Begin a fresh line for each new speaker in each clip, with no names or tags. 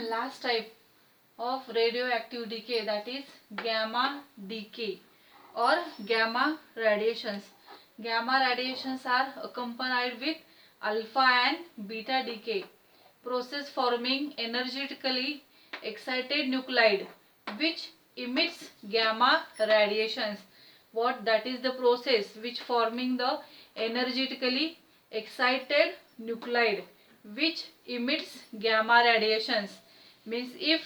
last type of radioactive decay, that is gamma decay or gamma radiations. Gamma radiations are accompanied with alpha and beta decay process, forming energetically excited nuclide which emits gamma radiations. What that is the process which forming the energetically excited nuclide which emits gamma radiations. Means if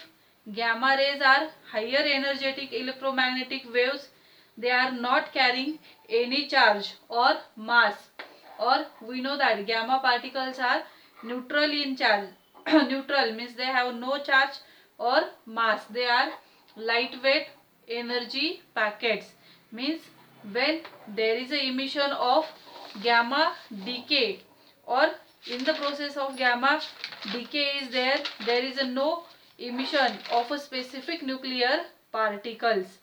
gamma rays are higher energetic electromagnetic waves, they are not carrying any charge or mass, or we know that gamma particles are neutral in charge. Neutral means they have no charge or mass, they are lightweight energy packets. Means when there is a emission of gamma decay, or in the process of gamma decay is there is a no emission of a specific nuclear particles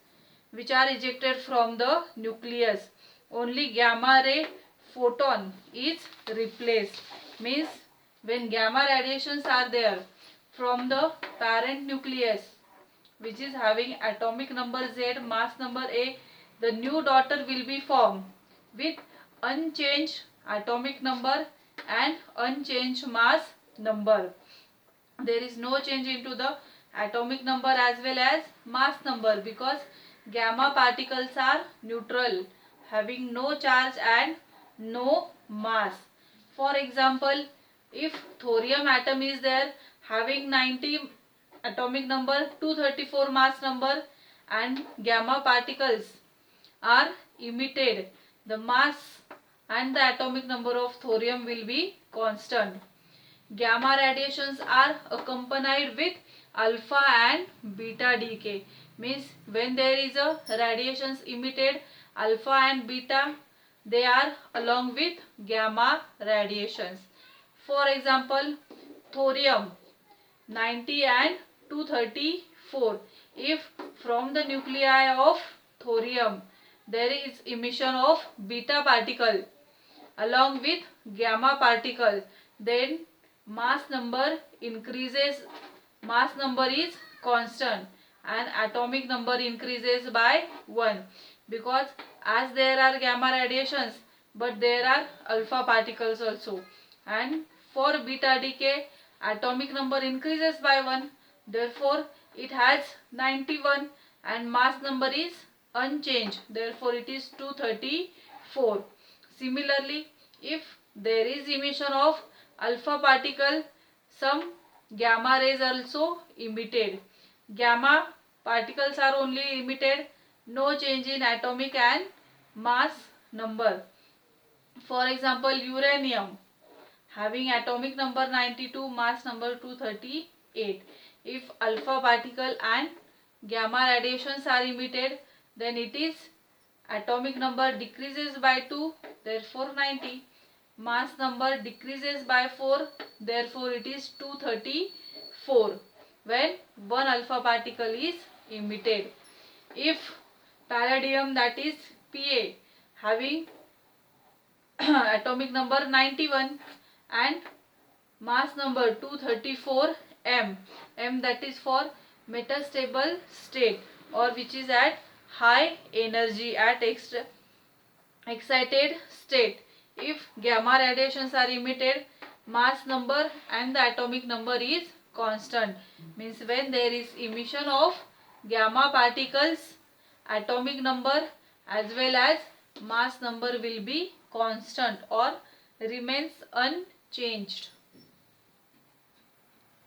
which are ejected from the nucleus. Only gamma ray photon is replaced. Means when gamma radiations are there from the parent nucleus which is having atomic number Z, mass number A, the new daughter will be formed with unchanged atomic number and unchanged mass number. There is no change into the atomic number as well as mass number, because gamma particles are neutral, having no charge and no mass. For example, if thorium atom is there having 90 atomic number, 234 mass number, and gamma particles are emitted, the mass and the atomic number of thorium will be constant. Gamma radiations are accompanied with alpha and beta decay. Means when there is a radiations emitted, alpha and beta, they are along with gamma radiations. For example, thorium 90 and 234. If from the nuclei of thorium there is emission of beta particle along with gamma particle, then mass number increases, mass number is constant and atomic number increases by 1, because as there are gamma radiations but there are alpha particles also, and for beta decay atomic number increases by 1, therefore it has 91 and mass number is unchanged, therefore it is 234. Similarly, if there is emission of alpha particle, some gamma rays also emitted. Gamma particles are only emitted, no change in atomic and mass number. For example, uranium having atomic number 92, mass number 238. If alpha particle and gamma radiations are emitted, then it is atomic number decreases by 2, therefore 90. Mass number decreases by 4, therefore it is 234 when one alpha particle is emitted. If palladium, that is Pa, having atomic number 91 and mass number 234 m, that is for metastable state, or which is at high energy, at excited state. If gamma radiations are emitted, mass number and the atomic number is constant. Means when there is emission of gamma particles, atomic number as well as mass number will be constant or remains unchanged.